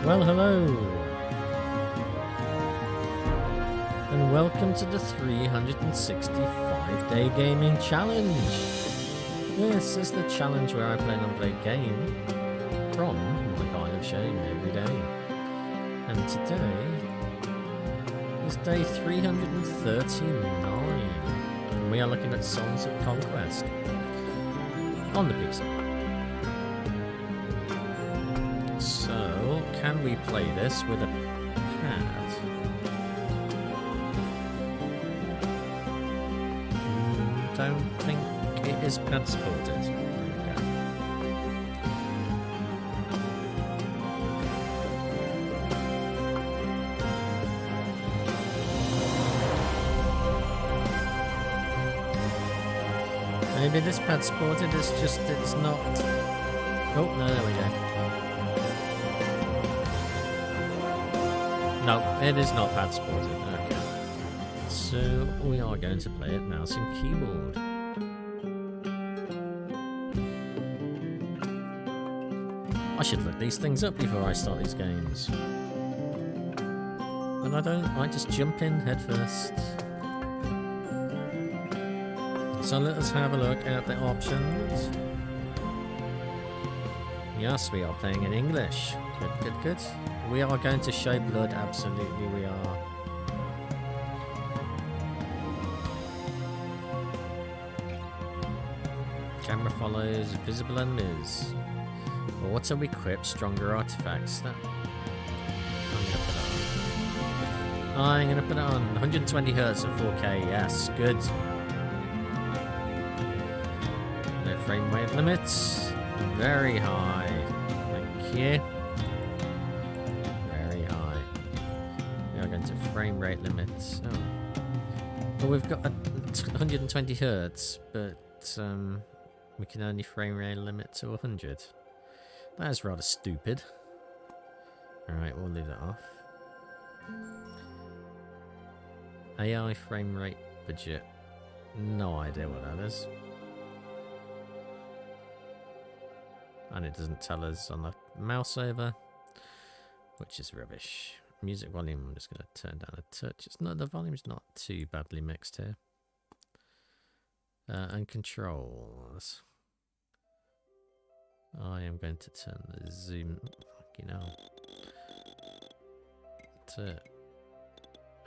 Well, hello, and welcome to the 365-day gaming challenge. This is the challenge where I play an unplayed game from my pile of shame every day. And today is day 339, and we are looking at Songs of Conquest on the PC. So, can we play this with a pad? Don't think it is pad supported. There we go. Maybe this pad supported is just, it's not. Oh, no, there we go. No, it is not pad supported. Okay. So we are going to play it mouse and keyboard. I should look these things up before I start these games. But I don't, I just jump in head first. So let us have a look at the options. Yes, we are playing in English. Good, good, good. We are going to show blood, absolutely we are. Camera follows, visible enemies. Auto equip stronger artifacts. That I'm gonna put it on. 120 Hz at 4K, yes, good. No frame rate limits. Very high. Thank you. Frame rate limits. Oh. Well, we've got 120 Hz, but we can only frame rate limit to 100. That is rather stupid. Alright, we'll leave that off. AI frame rate budget. No idea what that is. And it doesn't tell us on the mouse over, which is rubbish. Music volume, I'm just going to turn down a touch. It's not, the volume's not too badly mixed here. And controls. I am going to turn the zoom, you know, to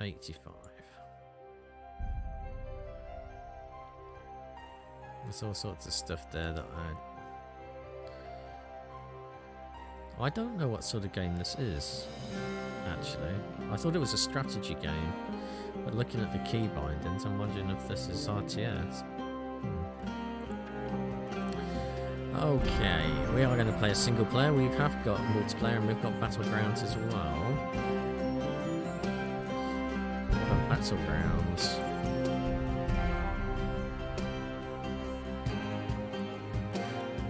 85. There's all sorts of stuff there that I don't know what sort of game this is. Actually, I thought it was a strategy game, but looking at the key bindings, I'm wondering if this is RTS. Okay, we are going to play a single player. We have got multiplayer and we've got battlegrounds as well. We've got battlegrounds.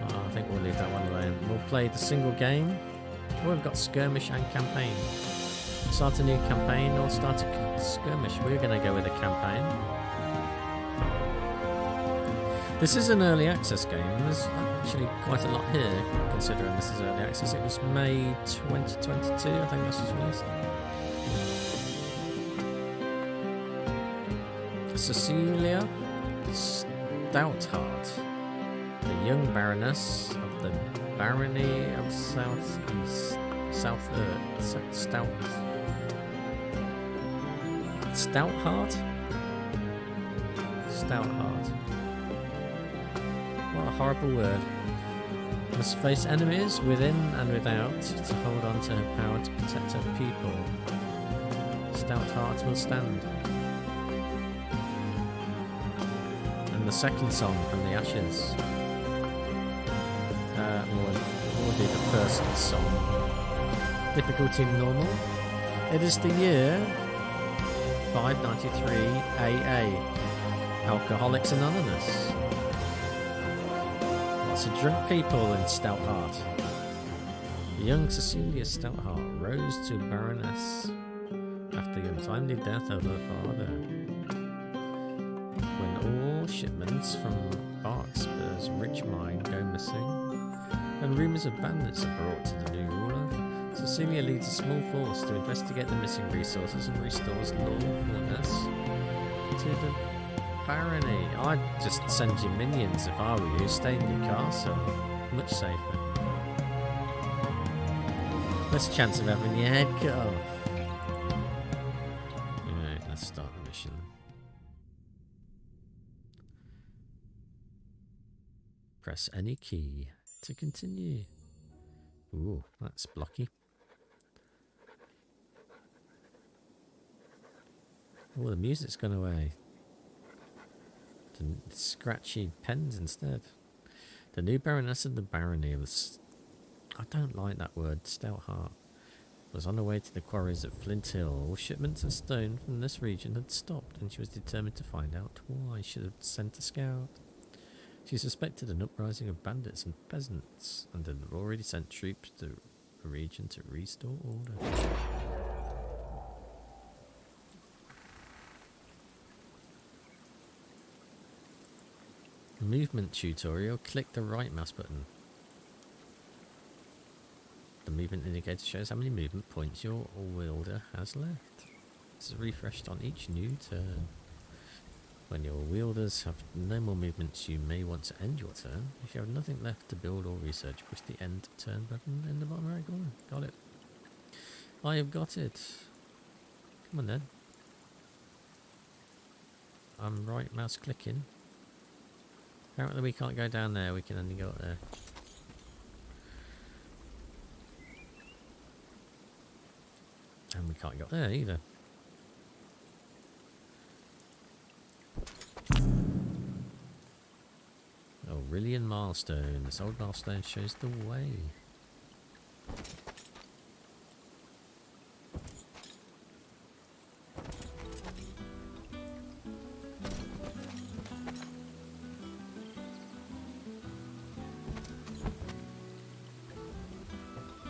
I think we'll leave that one alone. We'll play the single game. Oh, we've got skirmish and campaign. Start a new campaign or start a skirmish. We're going to go with a campaign. This is an early access game. There's actually quite a lot here, considering this is early access. It was May 2022, I think this was released. Cecilia Stoutheart, the young Baroness of the Barony of Southeast. Stoutheart? Stoutheart. What a horrible word. Must face enemies within and without to hold on to her power to protect her people. Stoutheart will stand. And the second song from the Ashes. We'll do the first song. Difficulty normal. It is the year 593 AA. Alcoholics Anonymous. Lots of drunk people in Stoutheart. The young Cecilia Stoutheart rose to Baroness after the untimely death of her father. When all shipments from Barksbur's rich mine go missing, and rumours of bandits are brought to the new ruler, Cecilia leads a small force to investigate the missing resources and restores lawfulness to the barony. I'd just send you minions if I were you. Stay in your castle. Much safer. Less chance of having your head cut off. Alright, let's start the mission. Press any key to continue. Ooh, that's blocky. Oh, the music's gone away. The scratchy pens instead. The new Baroness of the Barony was... I don't like that word, Stoutheart. Was on her way to the quarries at Flint Hill. All shipments of stone from this region had stopped, and she was determined to find out why. She had sent a scout. She suspected an uprising of bandits and peasants, and had already sent troops to the region to restore order. Movement tutorial. Click the right mouse button. The movement indicator shows how many movement points your wielder has left. This is refreshed on each new turn. When your wielders have no more movements, you may want to end your turn. If you have nothing left to build or research, push the end turn button in the bottom right corner. Got it. I have got it. Come on then. I'm right mouse clicking. Apparently we can't go down there, we can only go up there. And we can't go up there either. Aurelian milestone. This old milestone shows the way.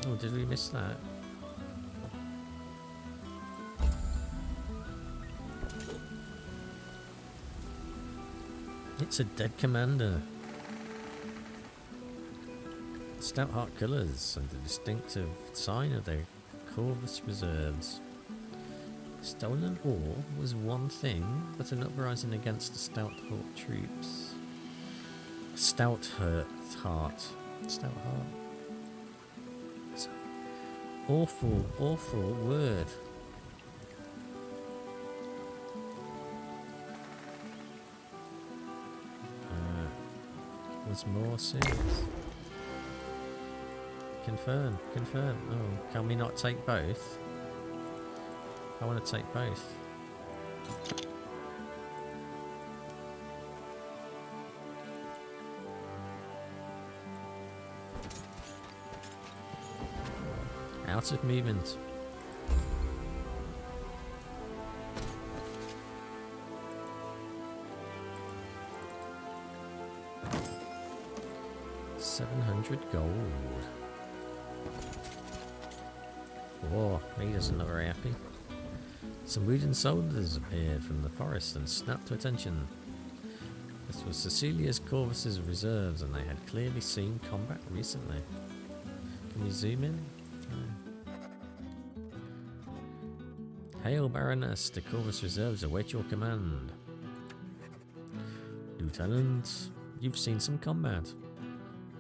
Oh, did we miss that? It's a dead commander. Stoutheart colours and a distinctive sign of their Corvus reserves. Stolen ore was one thing, but an uprising against the Stoutheart troops. Stoutheart. It's an awful, awful word. There's more sins. Confirm, confirm. Oh, can we not take both? I want to take both. Out of movement. $700 gold. Whoa, he doesn't look very happy. Some wooden soldiers appeared from the forest and snapped to attention. This was Cecilia's Corvus's reserves, and they had clearly seen combat recently. Can we zoom in? Hail, Baroness, the Corvus reserves await your command. Lieutenant, you've seen some combat.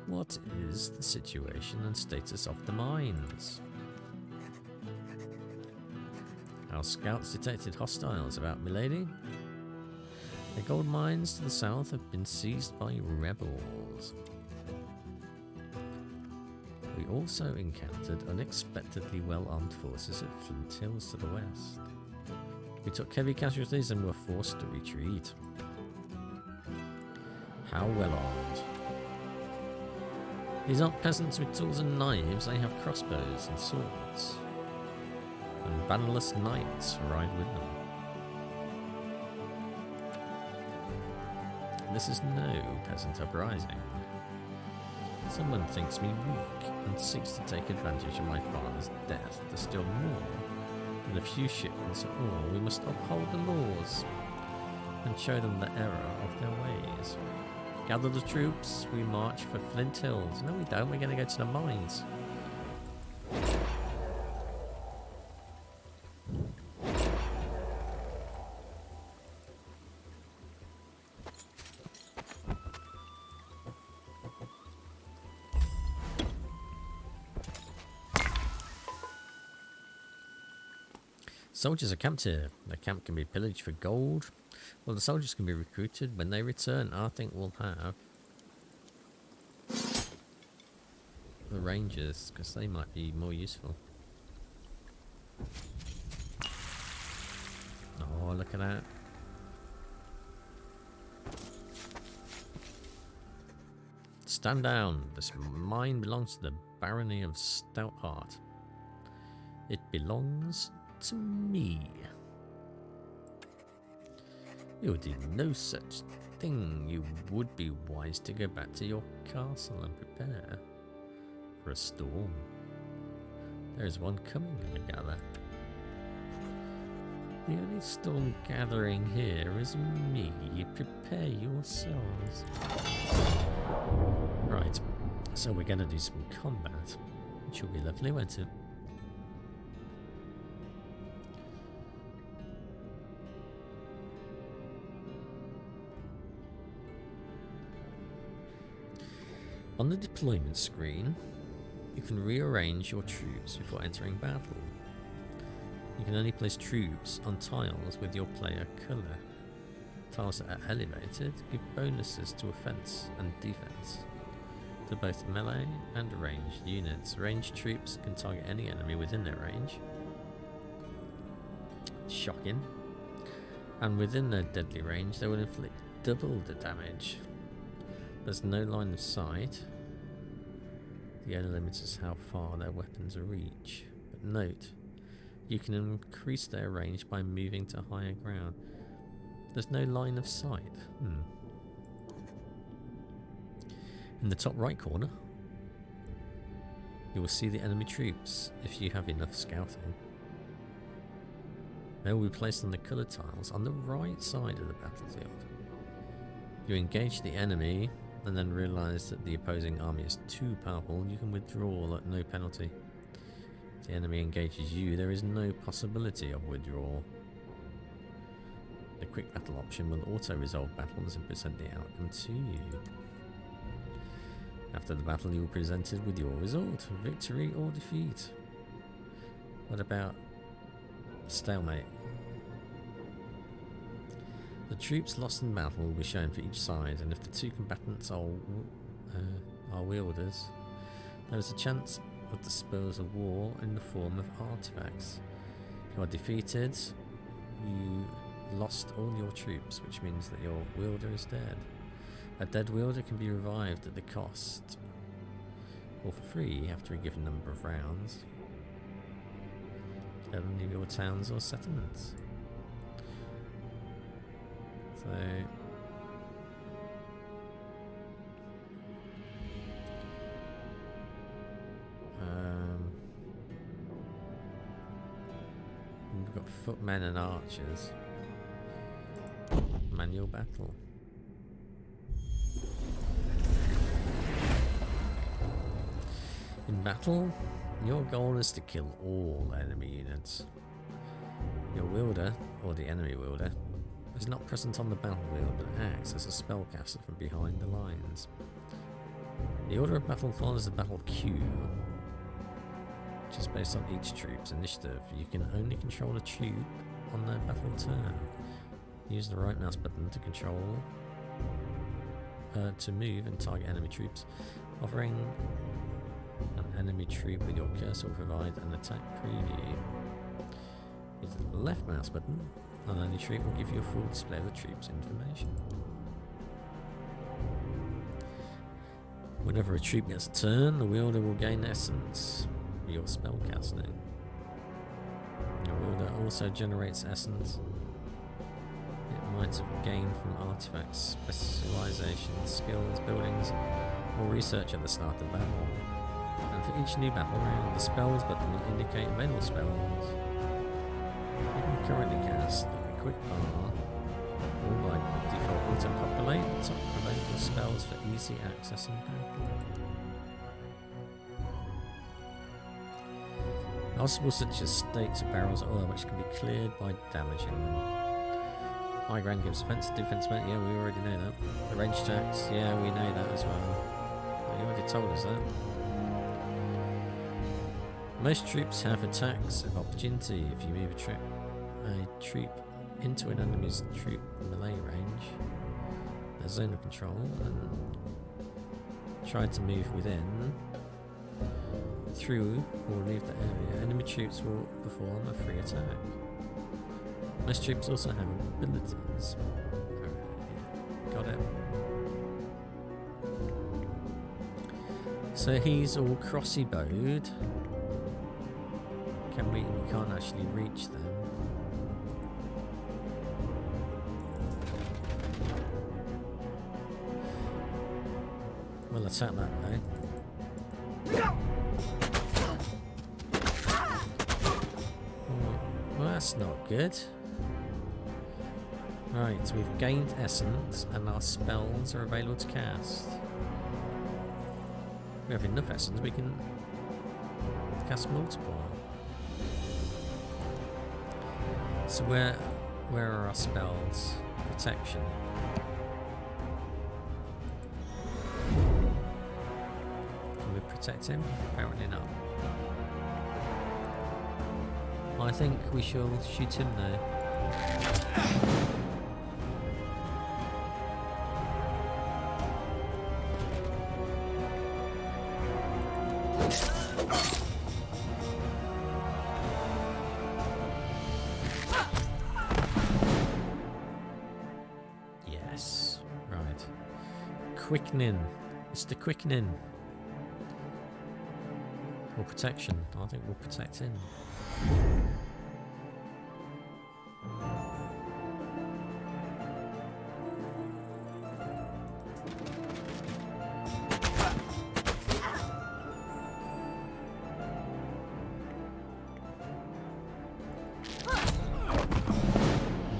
What is the situation and status of the mines? Our scouts detected hostiles about, milady. The gold mines to the south have been seized by rebels. We also encountered unexpectedly well-armed forces at Flint Hills to the west. We took heavy casualties and were forced to retreat. How well armed? These aren't peasants with tools and knives, they have crossbows and swords. And bannerless knights ride with them. This is no peasant uprising. Someone thinks me weak and seeks to take advantage of my father's death to steal more than a few shipments of ore. We must uphold the laws and show them the error of their ways. Gather the troops, we march for Flint Hills. No, we don't, we're going to go to the mines. Soldiers are camped here. The camp can be pillaged for gold. Well, the soldiers can be recruited when they return. I think we'll have the rangers, because they might be more useful. Oh, look at that. Stand down. This mine belongs to the Barony of Stoutheart. It belongs to me. You did no such thing. You would be wise to go back to your castle and prepare for a storm. There is one coming, I gather. The only storm gathering here is me. Prepare yourselves. Right, so we're going to do some combat, which will be lovely, won't it? On the deployment screen, you can rearrange your troops before entering battle. You can only place troops on tiles with your player colour. Tiles that are elevated give bonuses to offence and defence to both melee and ranged units. Ranged troops can target any enemy within their range. Shocking. And within their deadly range, they will inflict double the damage. There's no line of sight. The only limit is how far their weapons reach. But note, you can increase their range by moving to higher ground. There's no line of sight. In the top right corner, you will see the enemy troops if you have enough scouting. They will be placed on the coloured tiles on the right side of the battlefield. You engage the enemy and then realise that the opposing army is too powerful. You can withdraw at no penalty. If the enemy engages you, there is no possibility of withdrawal. The quick battle option will auto-resolve battles and present the outcome to you. After the battle, you are presented with your result, victory or defeat. What about stalemate? The troops lost in battle will be shown for each side, and if the two combatants are wielders, there is a chance of the spoils of war in the form of artifacts. If you are defeated, you lost all your troops, which means that your wielder is dead. A dead wielder can be revived at the cost, or for free after a given number of rounds, at any of your towns or settlements. So we've got footmen and archers. Manual battle. In battle, your goal is to kill all enemy units. Your wielder, or the enemy wielder, is not present on the battlefield but acts as a spellcaster from behind the lines. The order of battle follows the battle queue, which is based on each troop's initiative. You can only control a troop on their battle turn. Use the right mouse button to control, to move and target enemy troops. Offering an enemy troop with your cursor will provide an attack preview. Use the left mouse button, and any troop will give you a full display of the troop's information. Whenever a troop gets a turn, the wielder will gain essence for your spellcasting. The wielder also generates essence it might have gained from artifacts, specializations, skills, buildings, or research at the start of battle. And for each new battle round, the spells button will indicate available spells you can currently cast. The quick bar will by default auto-populate the top available spells for easy access in battle. Obstacles such as stakes or barrels of oil which can be cleared by damaging them. High ground gives offense, defense, yeah, we already know that. The range attacks, yeah, we know that as well. You already told us that. Most troops have attacks of opportunity if you move a troop a troop into an enemy's troop melee range, their zone of control, and try to move within, through, or leave the area, enemy troops will perform a free attack. Most troops also have abilities. Got it. So he's all crossy bowed. We can't actually reach them. We'll attack that way. Well, that's not good. Right, so we've gained essence and our spells are available to cast. We have enough essence, we can cast multiple. So where are our spells? Protection. Can we protect him? Apparently not. I think we shall shoot him now. Yes. Right. Quickening. It's the quickening. Or protection. I think we'll protect him.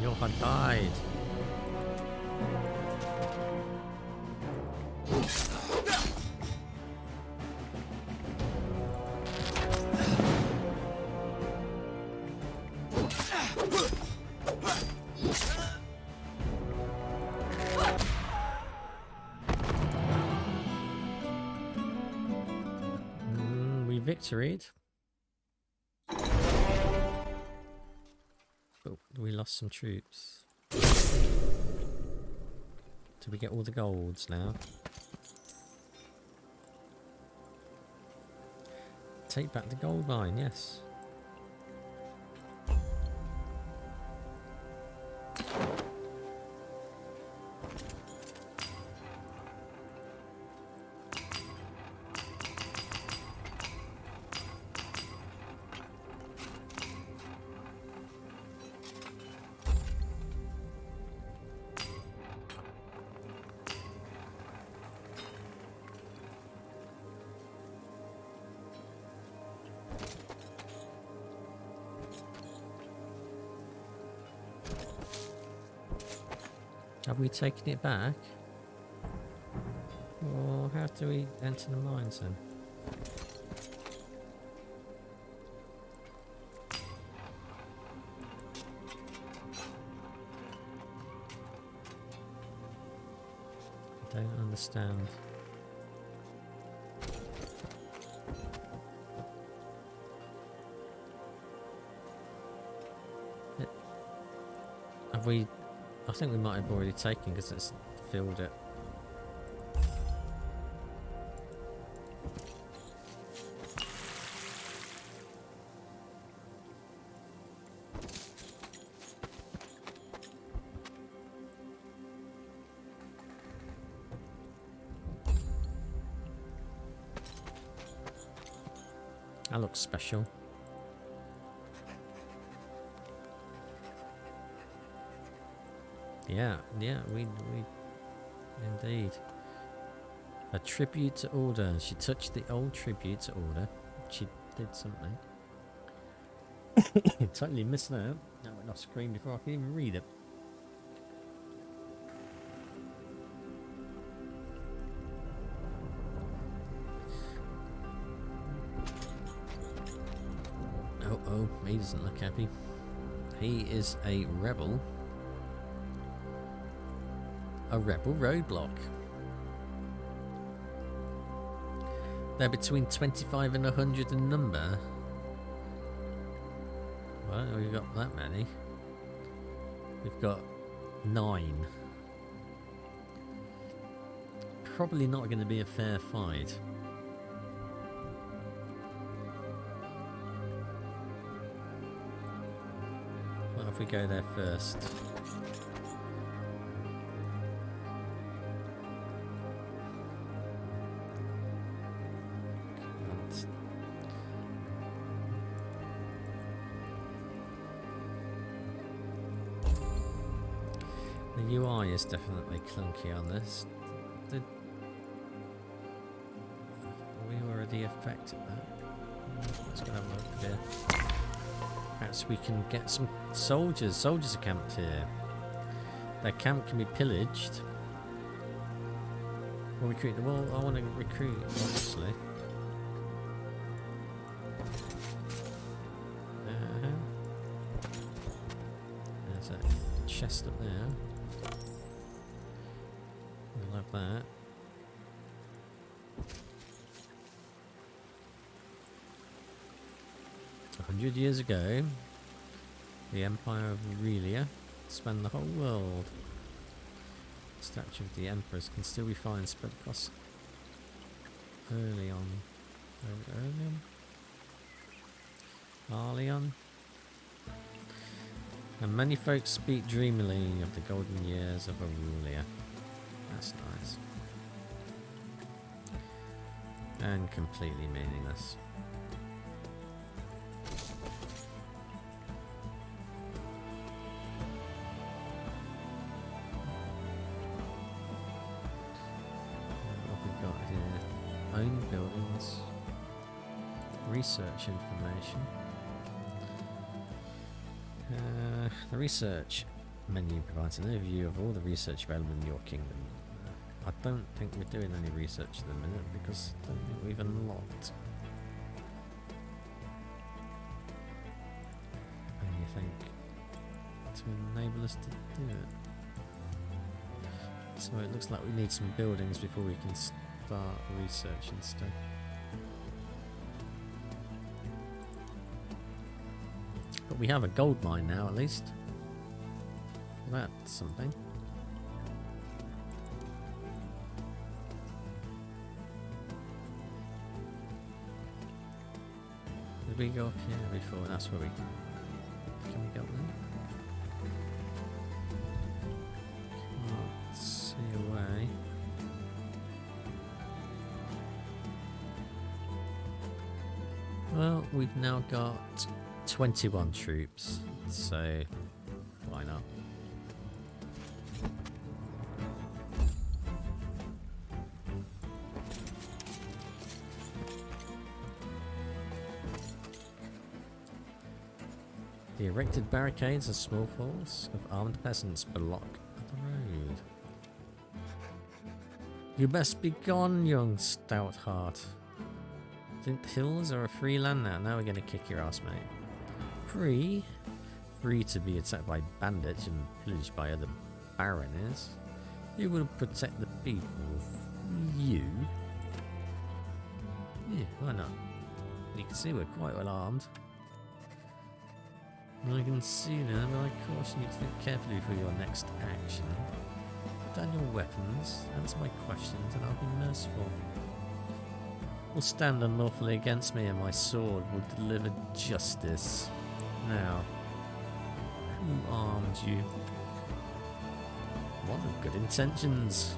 Johan died. We victoried. But we lost some troops. Do we get all the golds now? Take back the gold mine, yes. Have we taken it back? Or how do we enter the mines then? I don't understand. Have we... I think we might have already taken because it's filled it. That looks special. Yeah, we indeed. A tribute to order. She touched the old tribute to order. She did something. Totally missed that. That went off screen before I could even read it. Oh, he doesn't look happy. He is a rebel. A rebel roadblock. They're between 25 and 100 in number. Well, we've got that many. We've got 9. Probably not going to be a fair fight. What if we go there first? The UI is definitely clunky on this. We already affected that. Let's go have a look here. Perhaps we can get some soldiers. Soldiers are camped here. Their camp can be pillaged. We'll recruit them all. I want to recruit, obviously. There's a chest up there. We'll have that. Years ago, the Empire of Aurelia spanned the whole world. The statue of the Emperors can still be found spread across Arleon. And many folks speak dreamily of the golden years of Aurelia. That's nice. And completely meaningless. Own buildings, research information. The research menu provides an overview of all the research available in your kingdom. I don't think we're doing any research at the minute because I don't think we've unlocked anything to enable us to do it. So it looks like we need some buildings before we can start research instead. But we have a gold mine now, at least. That's something. Did we go up here before? That's where we can we go up there? Can't see a way. Well, we've now got 21 troops, so why not? The erected barricades and small force of armed peasants block the road. You best be gone, young stout heart. Think the hills are a free land now? Now we're going to kick your ass, mate. Free? Free to be attacked by bandits and pillaged by other baronies? You will protect the people. You? Yeah, why not? You can see we're quite well armed. I can see now, but I caution you to think carefully for your next action. Put down your weapons, answer my questions, and I'll be merciful. Will stand unlawfully against me, and my sword will deliver justice. Now, who armed you? One with good intentions.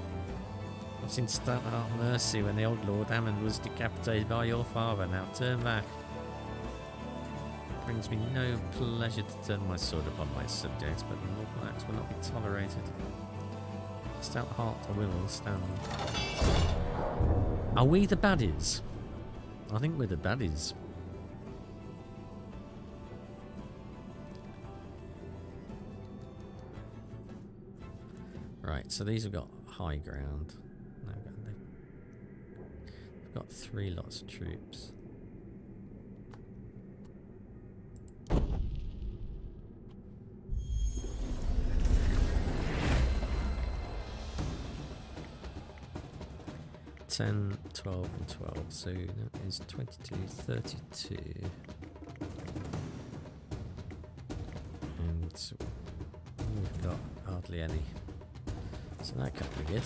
I've seen stout-heart mercy when the old Lord Ammon was decapitated by your father. Now turn back. It brings me no pleasure to turn my sword upon my subjects, but lawful acts will not be tolerated. Stout heart I will stand. Are we the baddies? I think we're the baddies. Right, so these have got high ground. No, they've got 3 lots of troops. $10, 12 and 12, so that is 22, 32. And We've got hardly any. So that can't be good.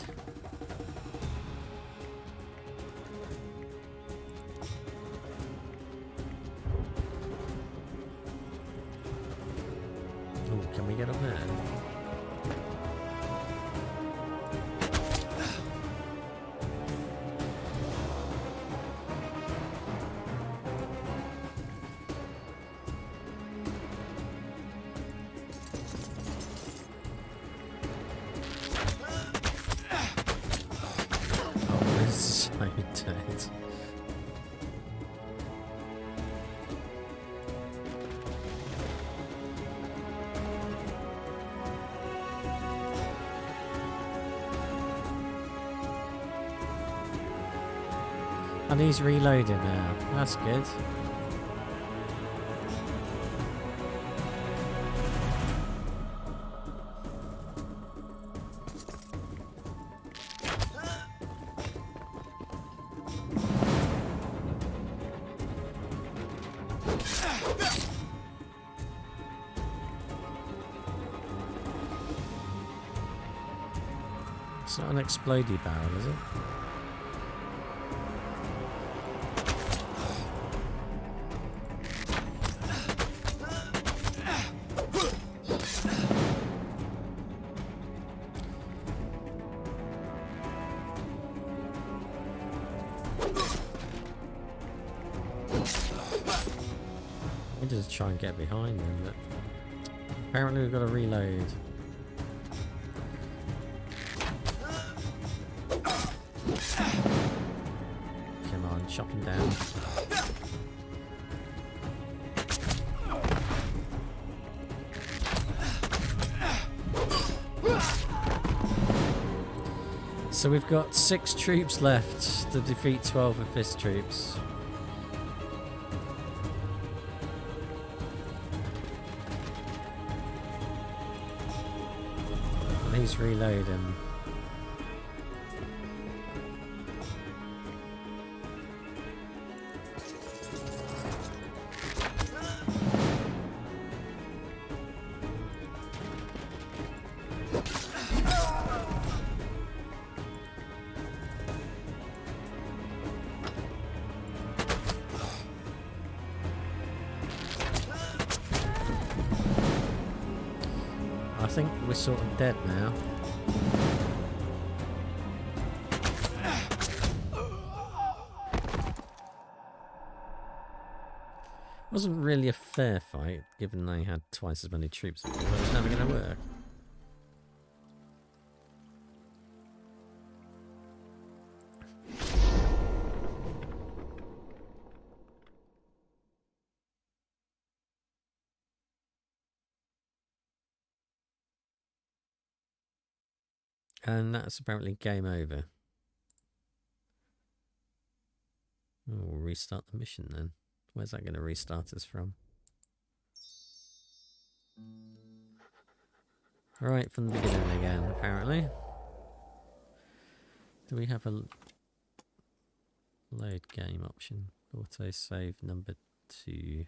Oh, can we get up there? And he's reloading now. That's good. It's not an explodey barrel, is it? We just try and get behind them, but apparently we've got to reload. Come on, chop him down. So we've got 6 troops left to defeat 12 of his troops. And he's reloading. I think we're sort of dead now. Wasn't really a fair fight, given they had twice as many troops. It was never going to work. And that's apparently game over. Oh, we'll restart the mission then. Where's that going to restart us from? Right from the beginning again, apparently. Do we have a load game option? Auto save number 2.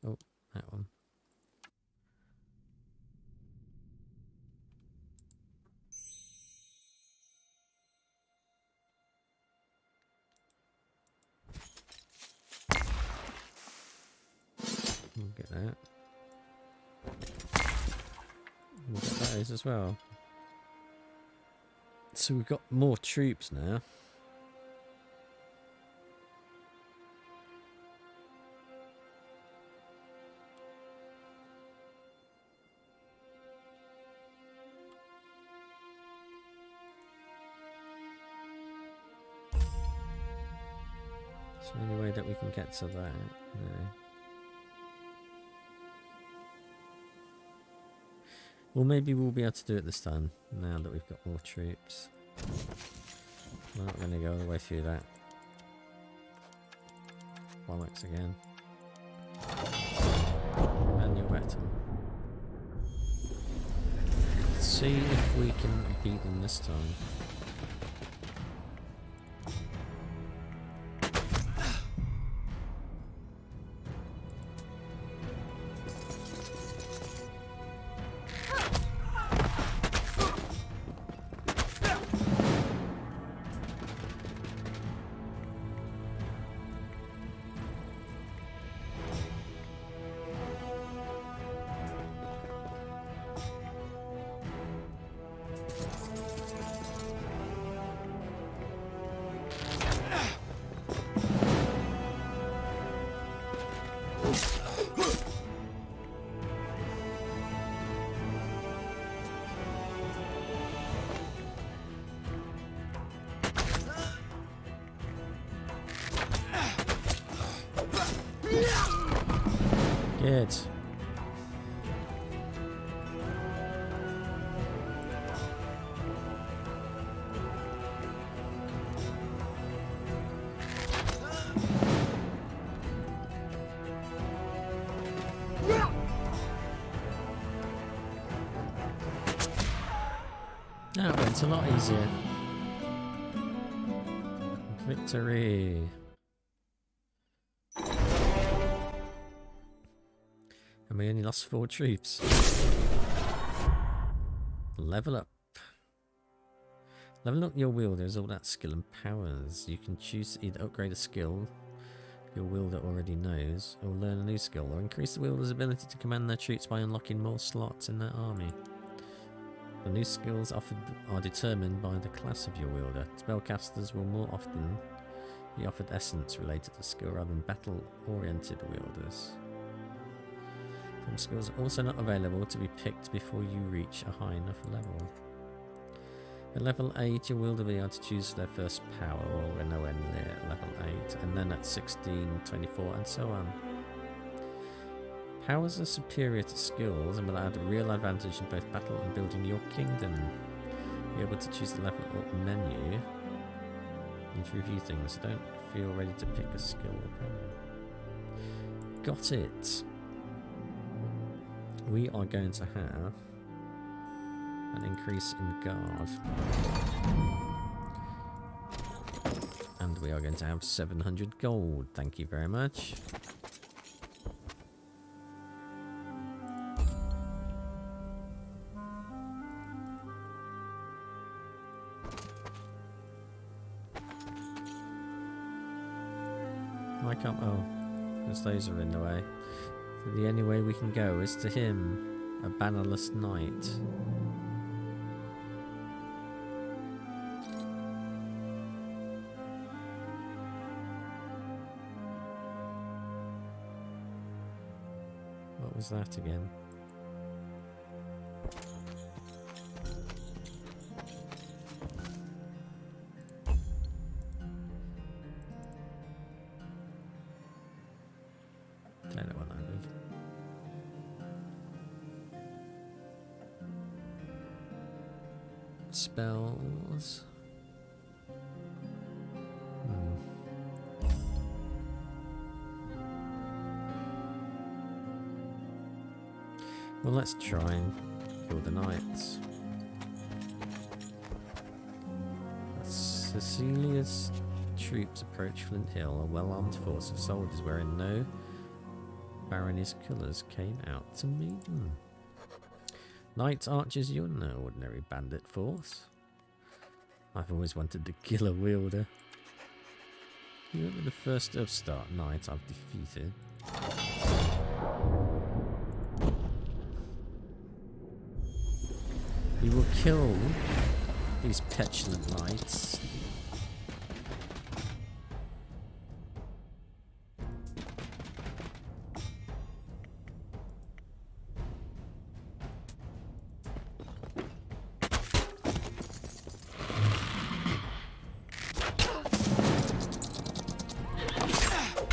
Oh, that one. We'll get that. We'll get those as well. So we've got more troops now. Is there any way that we can get to that? No. Well, maybe we'll be able to do it this time, now that we've got more troops. We're not going to go all the way through that. Bollocks again. Manual battle. Let's see if we can beat them this time. Good. That went a lot easier. Victory. And we only lost 4 troops. Level up. Level up your wielder is all that skill and powers. You can choose to either upgrade a skill your wielder already knows, or learn a new skill, or increase the wielder's ability to command their troops by unlocking more slots in their army. The new skills offered are determined by the class of your wielder. Spellcasters will more often be offered essence related to skill rather than battle-oriented wielders. Some skills are also not available to be picked before you reach a high enough level. At level 8, your wielder will be able to choose their first power, or nowhere near level 8, and then at 16, 24, and so on. Powers are superior to skills and will add a real advantage in both battle and building your kingdom. You're able to choose the level up menu and to review things. Don't feel ready to pick a skill or power. Got it. We are going to have an increase in guard. And we are going to have 700 gold. Thank you very much. I can't. Oh, because those are in the way. So the only way we can go is to him, a bannerless knight. What was that again? Don't know what that is. Spells. Well, let's try and kill the knights. Cecilia's troops approached Flint Hill. A well-armed force of soldiers wearing no Baroness colours came out to meet them. Knights, archers, you're no ordinary bandit force. I've always wanted to kill a wielder. You were the first upstart knight I've defeated. You will kill these petulant knights.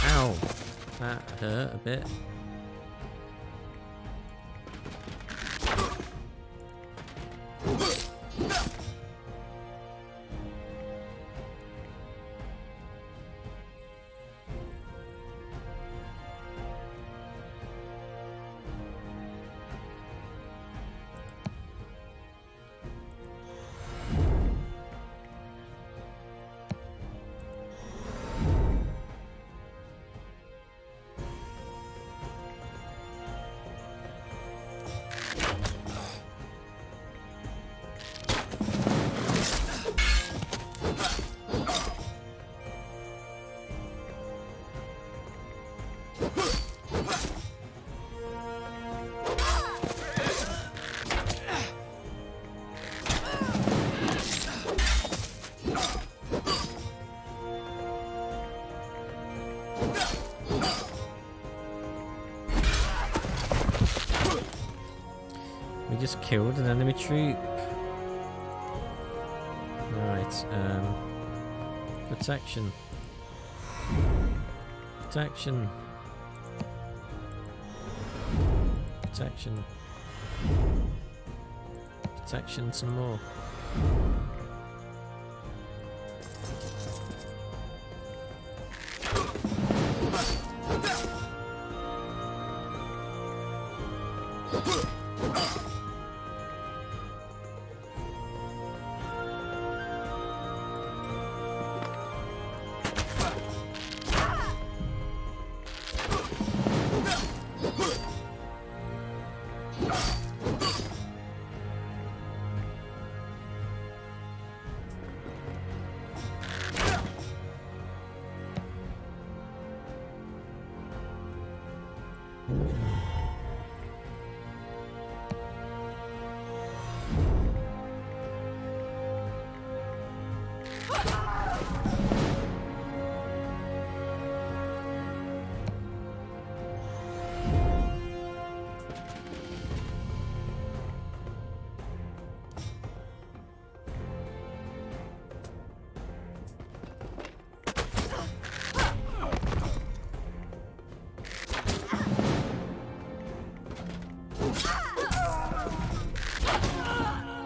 Ow! That hurt a bit. We just killed an enemy troop. Right, protection. Protection. Protection. Protection some more.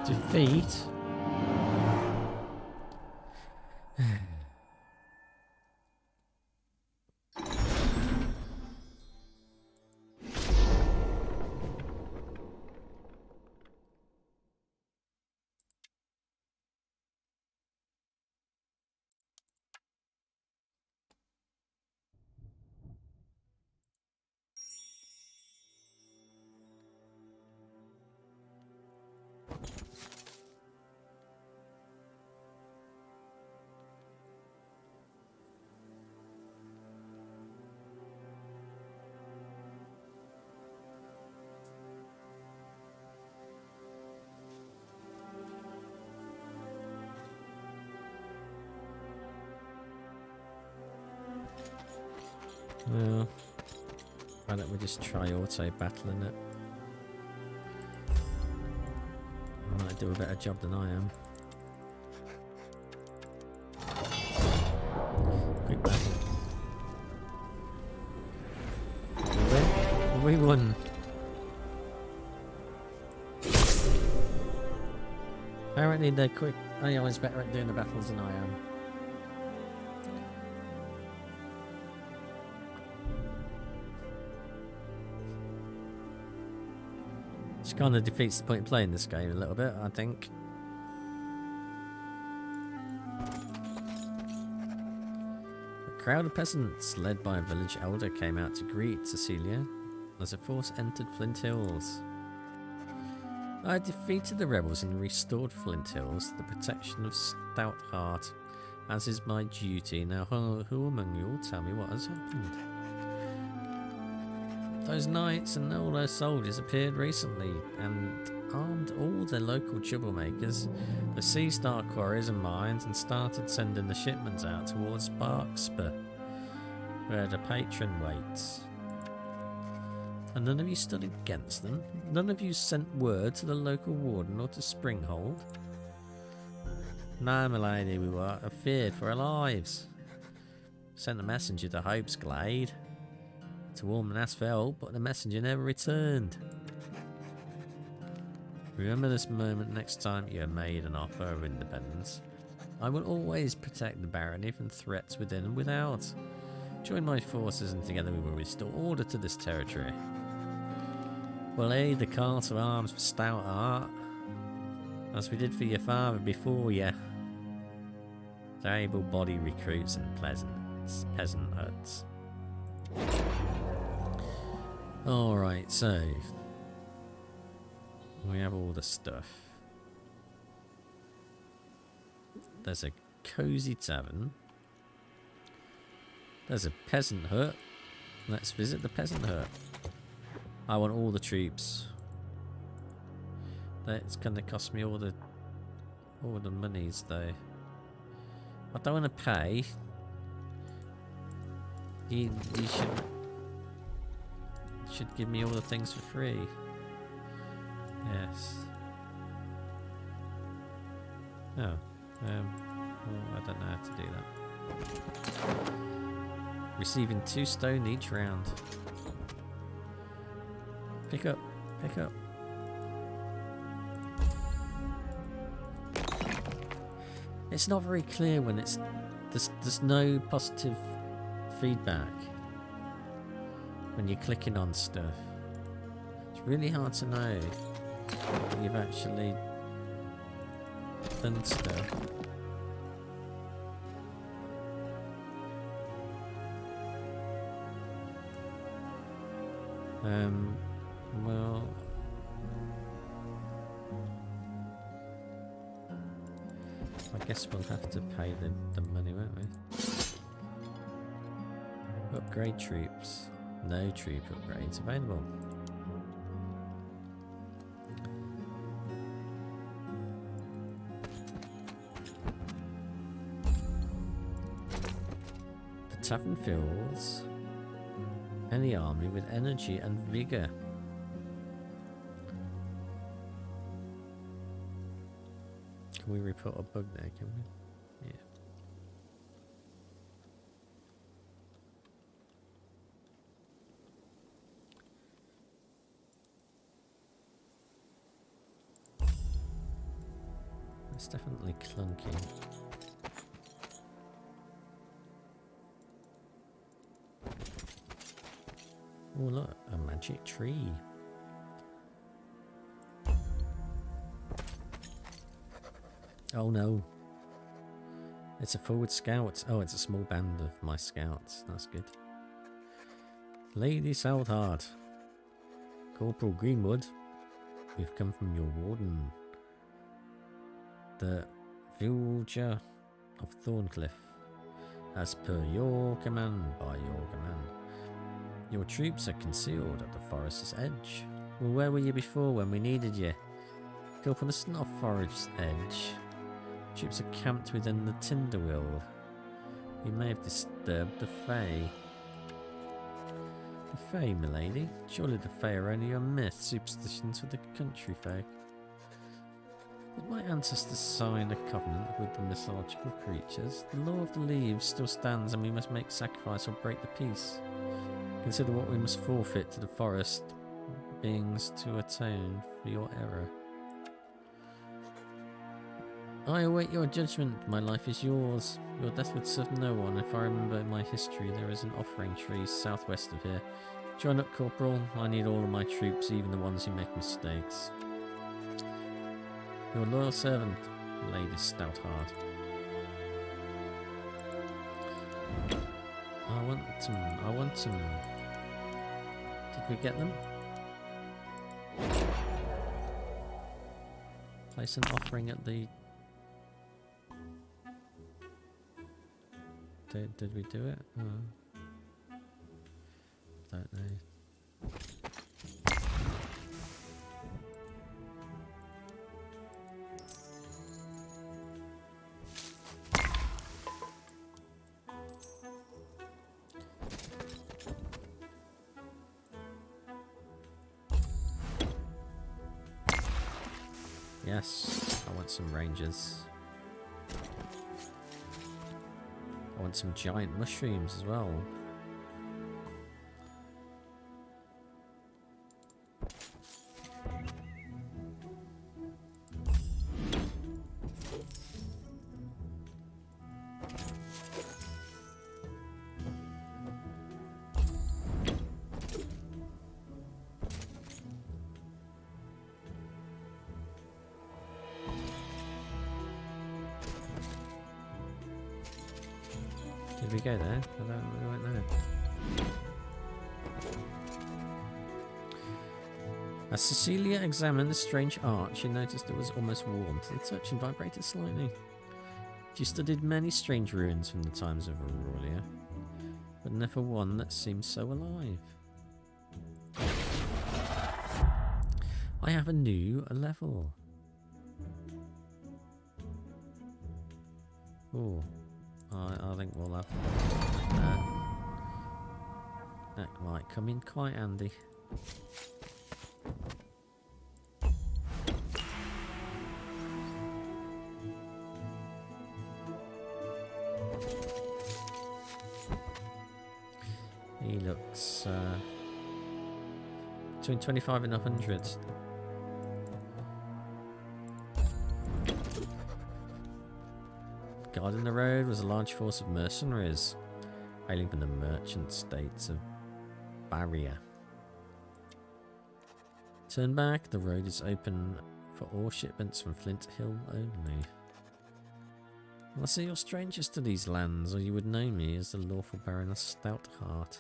Defeat. Well, why don't we just try auto battling it? I might do a better job than I am. Quick battle. We won. Apparently they're quick. AI's better at doing the battles than I am. Which kind of defeats the point of playing this game a little bit, I think. A crowd of peasants, led by a village elder, came out to greet Cecilia as a force entered Flint Hills. I defeated the rebels and restored Flint Hills to the protection of Stoutheart, as is my duty. Now, who among you will tell me what has happened? Those knights and all those soldiers appeared recently and armed all the local troublemakers. They seized our quarries and mines and started sending the shipments out towards Barkspur, where the patron waits. And none of you stood against them? None of you sent word to the local warden or to Springhold? No, my lady, we were feared for our lives. Sent a messenger to Hope's Glade to warn them ask for help, but the messenger never returned. Remember this moment next time you are made an offer of independence. I will always protect the barony from threats within and without. Join my forces and together we will restore order to this territory. We'll aid the cart of arms for Stoutheart, as we did for your father before you. The able-bodied recruits and peasant huts. Alright, so we have all the stuff. There's a cozy tavern. There's a peasant hut. Let's visit the peasant hut. I want all the troops. That's gonna cost me all the monies though. I don't want to pay. You should give me all the things for free. Yes. Oh. Well, I don't know how to do that. Receiving 2 stone each round. Pick up. Pick up. It's not very clear when it's... There's no positive feedback when you're clicking on stuff. It's really hard to know that you've actually done stuff. Well... I guess we'll have to pay the money, won't we? Upgrade troops. No troop upgrades available. The tavern fills any army with energy and vigor. Can we report a bug there, can we? Yeah. It's definitely clunky. Oh look, a magic tree. Oh no. It's a forward scout. Oh, it's a small band of my scouts. That's good. Lady Southheart. Corporal Greenwood. We've come from your warden. The Villager of Thorncliffe. As per your command, by your command. Your troops are concealed at the forest's edge. Well, where were you before when we needed you? Corporal, it's not forest's edge. Troops are camped within the Tinderwheel. You may have disturbed the Fae. The Fae, milady? Surely the Fae are only a myth, superstitions for the country folk. Did my ancestors sign a covenant with the mythological creatures? The law of the leaves still stands and we must make sacrifice or break the peace. Consider what we must forfeit to the forest beings to atone for your error. I await your judgment. My life is yours. Your death would serve no one. If I remember in my history, there is an offering tree southwest of here. Join up, Corporal. I need all of my troops, even the ones who make mistakes. Your loyal servant, Lady Stoutheart. I want some. Did we get them? Place an offering at the... Did we do it? Don't know. Yes, I want some rangers. I want some giant mushrooms as well. Did we go there? We went there. As Cecilia examined the strange art, she noticed it was almost warm to the touch and vibrated slightly. She studied many strange ruins from the times of Aurelia, but never one that seemed so alive. I have a new level. Oh. I think we'll have that might come in quite handy. He looks Between 25 and 100. Guarding the road was a large force of mercenaries, hailing from the merchant states of Barrier. Turn back, the road is open for all shipments from Flint Hill only. Well, I see you're strangers to these lands, or you would know me as the lawful Baron of Stoutheart.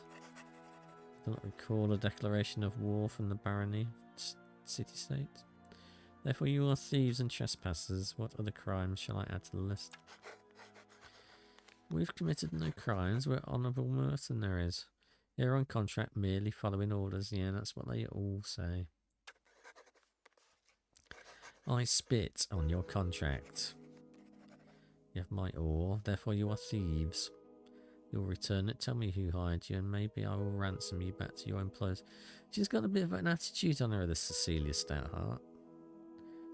Do not recall a declaration of war from the barony city-state. Therefore you are thieves and trespassers. What other crimes shall I add to the list? We've committed no crimes, we're honourable mercenaries. Here on contract, merely following orders. Yeah, that's what they all say. I spit on your contract. You have my ore, therefore you are thieves. You'll return it, tell me who hired you, and maybe I will ransom you back to your employers. She's got a bit of an attitude on her, this Cecilia Stoutheart.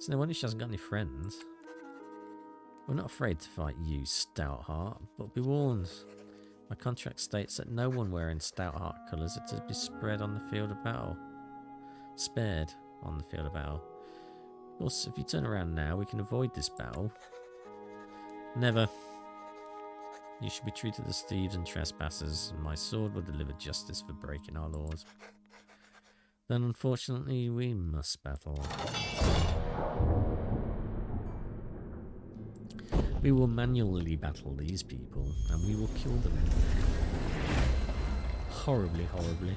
So no wonder she hasn't got any friends. We're not afraid to fight you, Stoutheart, but be warned. My contract states that no one wearing Stoutheart colours are to be spread on the field of battle. Spared on the field of battle. Of course, if you turn around now, we can avoid this battle. Never. You should be treated as thieves and trespassers, and my sword will deliver justice for breaking our laws. Then, unfortunately, we must battle. We will manually battle these people, and we will kill them. Horribly, horribly.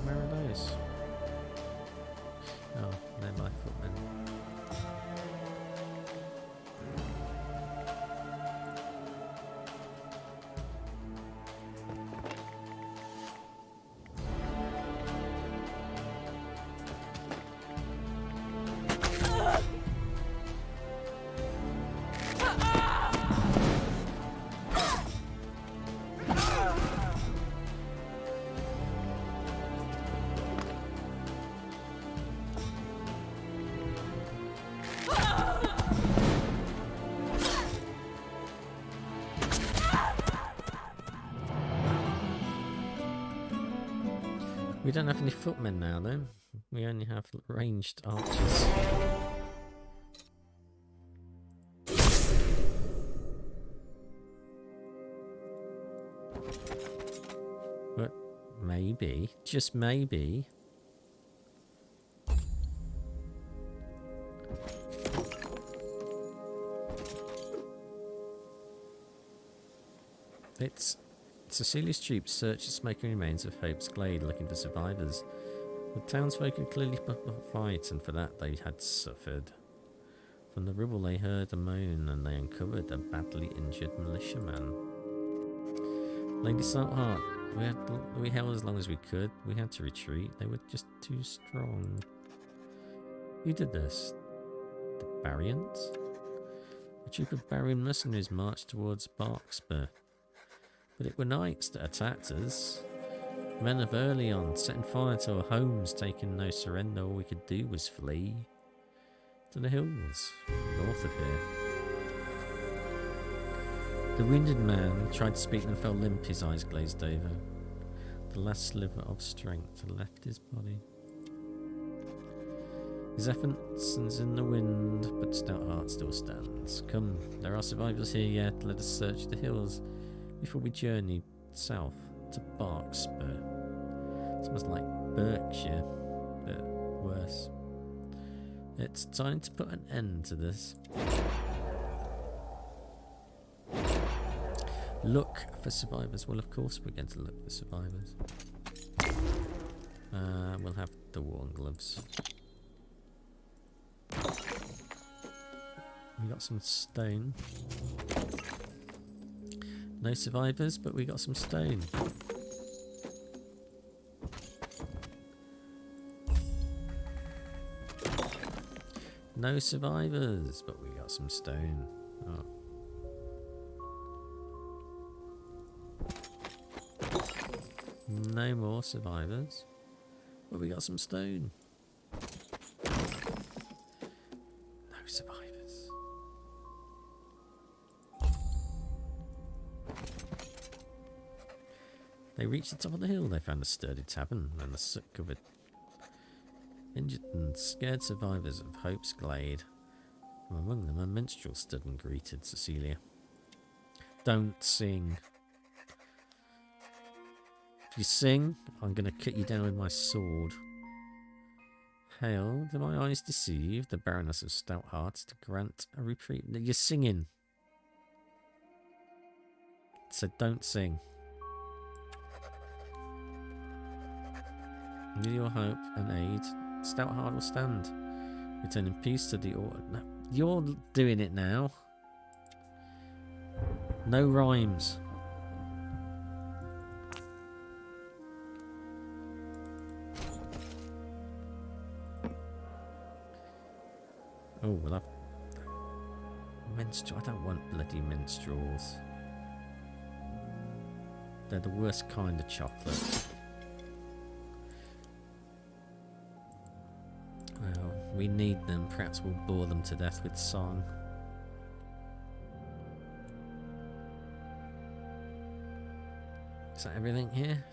Where are those? Oh, they're my footmen. We don't have any footmen now, though. We only have ranged archers. But maybe, just maybe, it's Cecilia's troops searched the smoking remains of Hope's Glade looking for survivors. The townsfolk had clearly put up a fight, and for that they had suffered. From the rubble they heard a moan, and they uncovered a badly injured militiaman. Lady Saltheart, we held as long as we could. We had to retreat. They were just too strong. Who did this? The Barrians? A troop of Barrian mercenaries marched towards Barkspur. But it were knights that attacked us. Men of Earleon, setting fire to our homes, taking no surrender. All we could do was flee to the hills north of here. The wounded man tried to speak and fell limp, his eyes glazed over. The last sliver of strength had left his body. His efforts is in the wind, but Stoutheart still stands. Come, there are survivors here yet. Let us search the hills before we journey south to Barkspur. Sounds like Berkshire, but worse. It's time to put an end to this. Look for survivors. Well, of course we're going to look for survivors. We'll have the worn gloves. We got some stone. No survivors, but we got some stone. No survivors, but we got some stone. Oh. No more survivors, but we got some stone. They reached the top of the hill. They found a sturdy tavern and the soot-covered, injured and scared survivors of Hope's Glade. From among them, a minstrel stood and greeted Cecilia. Don't sing. If you sing, I'm going to cut you down with my sword. Hail, do my eyes deceive the Baroness of Stoutheart to grant a reprieve? You're singing. So don't sing. With your hope and aid, Stoutheart will stand. Return in peace to the order. No, you're doing it now. No rhymes. Oh, well, minstrel. I don't want bloody minstrels. They're the worst kind of chocolate. Well, we need them. Perhaps we'll bore them to death with song. Is that everything here?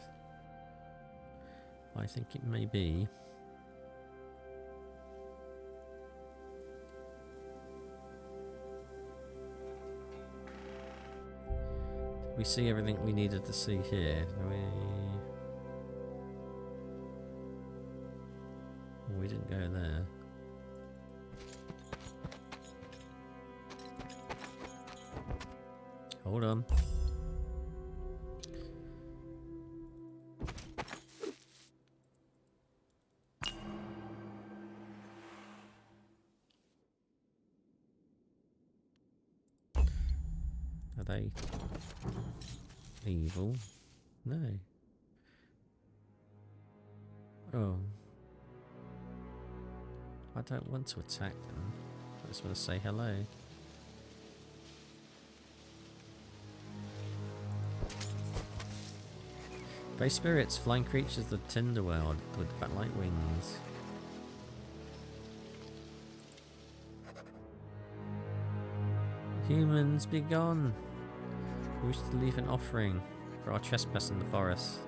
I think it may be. Did we see everything we needed to see here? We didn't go there. Hold on. Are they evil? No. Oh. I don't want to attack them. I just want to say hello. Grey spirits, flying creatures of the Tinder world with bat-like wings. Humans, be gone! We wish to leave an offering for our trespass in the forest.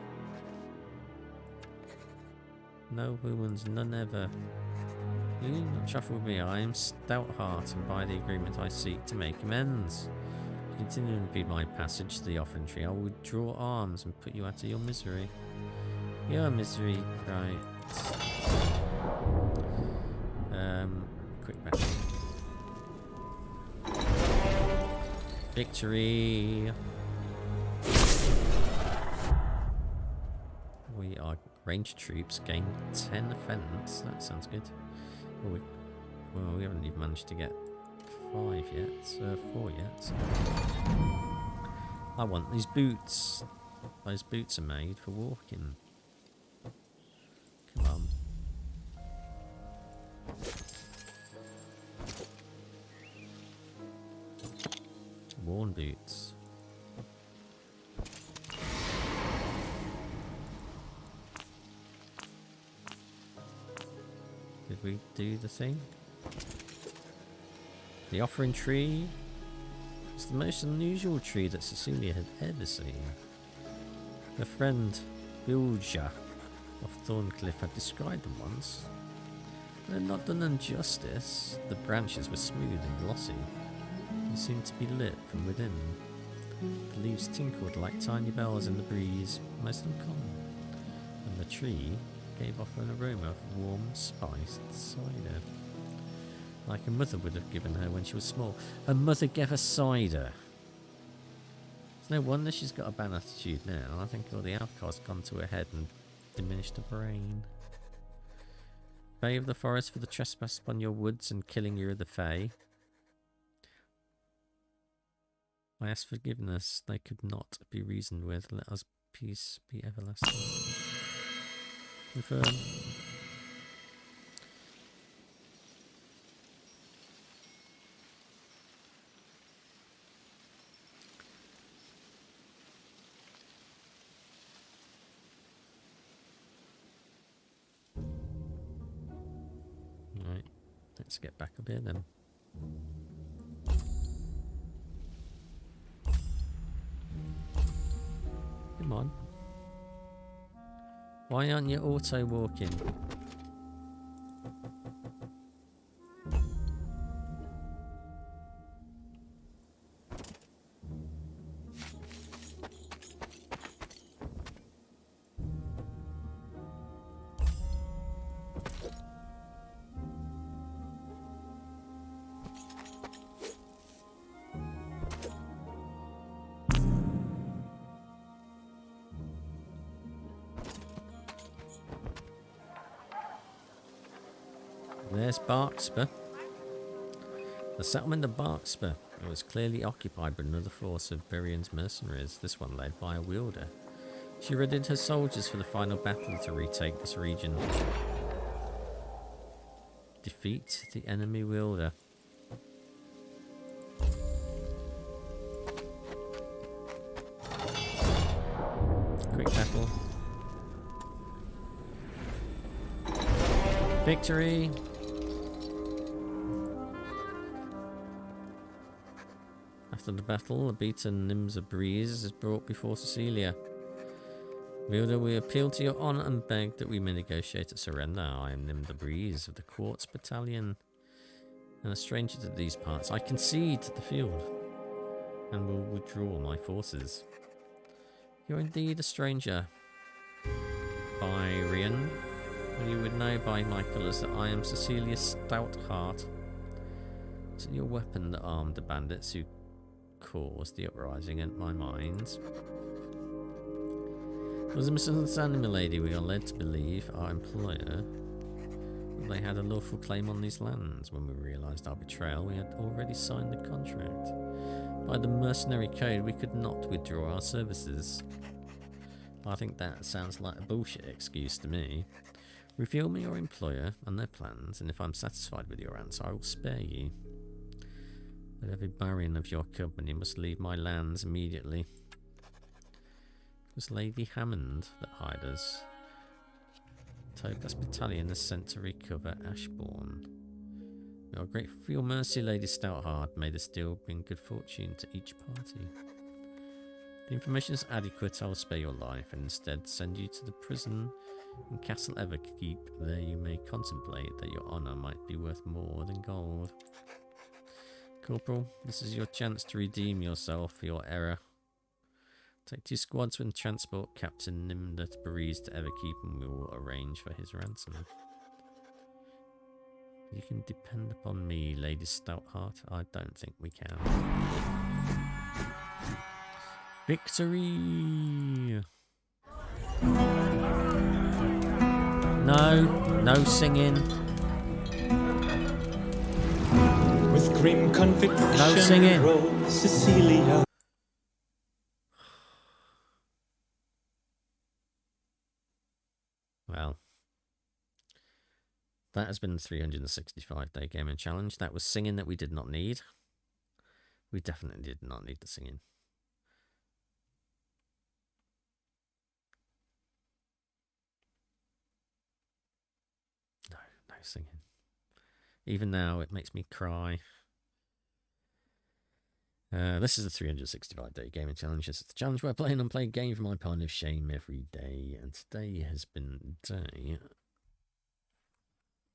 No humans, none ever. You need not trifle with me. I am Stoutheart, and by the agreement I seek to make amends. If you continue to impede my passage to the offering tree, I will draw arms and put you out of your misery. Your misery, right. Quick back. Victory! We are ranged troops, gain 10 offense. That sounds good. Well, we haven't even managed to get 5 yet, 4 yet. So. I want these boots. Those boots are made for walking. Come on. Worn boots. Did we do the thing? The offering tree is the most unusual tree that Cecilia had ever seen. Her friend Bilja of Thorncliffe had described them once. They had not done them justice. The branches were smooth and glossy. They seemed to be lit from within. The leaves tinkled like tiny bells in the breeze, most uncommon, and the tree gave off an aroma of warm, spiced cider, like a mother would have given her when she was small. Her mother gave her cider. It's no wonder she's got a bad attitude now. I think all the alcohol's gone to her head and diminished her brain. Bay of the forest for the trespass upon your woods and killing you of the Fae. I ask forgiveness, they could not be reasoned with. Let us peace be everlasting. Confirm. Right, let's get back up here then. Come on. Why aren't you auto walking? There's Barksper. The settlement of Barksper. It was clearly occupied by another force of Berian's mercenaries, this one led by a wielder. She readied her soldiers for the final battle to retake this region. Defeat the enemy wielder. Quick battle. Victory! After the battle, a beaten Nimza Breeze is brought before Cecilia. Wielder, we appeal to your honour and beg that we may negotiate a surrender. I am Nimza Breeze of the Quartz Battalion, and a stranger to these parts. I concede the field, and will withdraw my forces. You're indeed a stranger, Byrian. You would know by my colours that I am Cecilia's stout heart. Is it your weapon that armed the bandits who caused the uprising in my mind? It was a misunderstanding, milady. We are led to believe our employer that they had a lawful claim on these lands. When we realised our betrayal, we had already signed the contract. By the mercenary code, we could not withdraw our services. I think that sounds like a bullshit excuse to me. Reveal me your employer and their plans, and if I'm satisfied with your answer, I will spare you. But every Barian of your company must leave my lands immediately. It was Lady Hammond that hired us. Togas Battalion is sent to recover Ashbourne. We are grateful for your mercy, Lady Stoutheart. May this deal bring good fortune to each party. The information is adequate. I will spare your life and instead send you to the prison in Castle Everkeep. There you may contemplate that your honour might be worth more than gold. Corporal, this is your chance to redeem yourself for your error. Take 2 squads and transport Captain Nimda Breeze to Everkeep, and we will arrange for his ransom. You can depend upon me, Lady Stoutheart. I don't think we can. Victory! No singing. With grim conviction, no singing. Wrote Cecilia. Well, that has been the 365-day gaming challenge. That was singing that we did not need. We definitely did not need the singing. No singing. Even now, it makes me cry. This is the 365-day gaming challenge. It's the challenge where I play an unplayed game for my pile of shame every day. And today has been day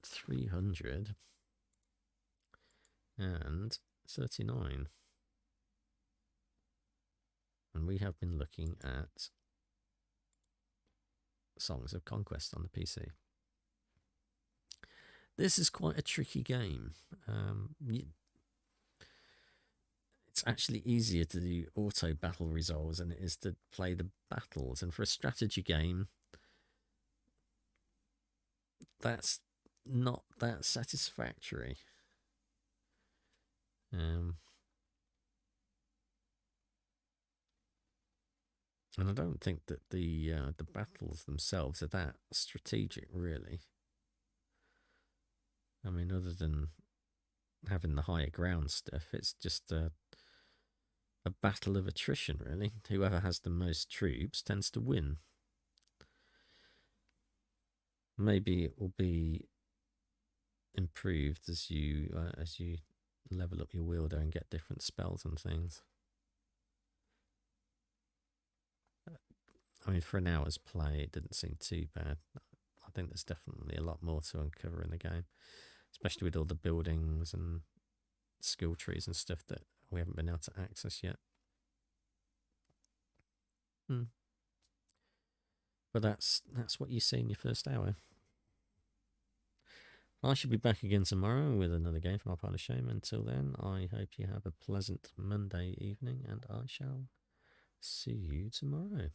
339. And we have been looking at Songs of Conquest on the PC. This is quite a tricky game. It's actually easier to do auto battle resolves than it is to play the battles. And for a strategy game, that's not that satisfactory. And I don't think that the battles themselves are that strategic, really. I mean, other than having the higher ground stuff, it's just a battle of attrition, really. Whoever has the most troops tends to win. Maybe it will be improved as you level up your wielder and get different spells and things. I mean, for an hour's play, it didn't seem too bad. I think there's definitely a lot more to uncover in the game, especially with all the buildings and skill trees and stuff that we haven't been able to access yet. But that's what you see in your first hour. I should be back again tomorrow with another game from our pile of shame. Until then, I hope you have a pleasant Monday evening, and I shall see you tomorrow.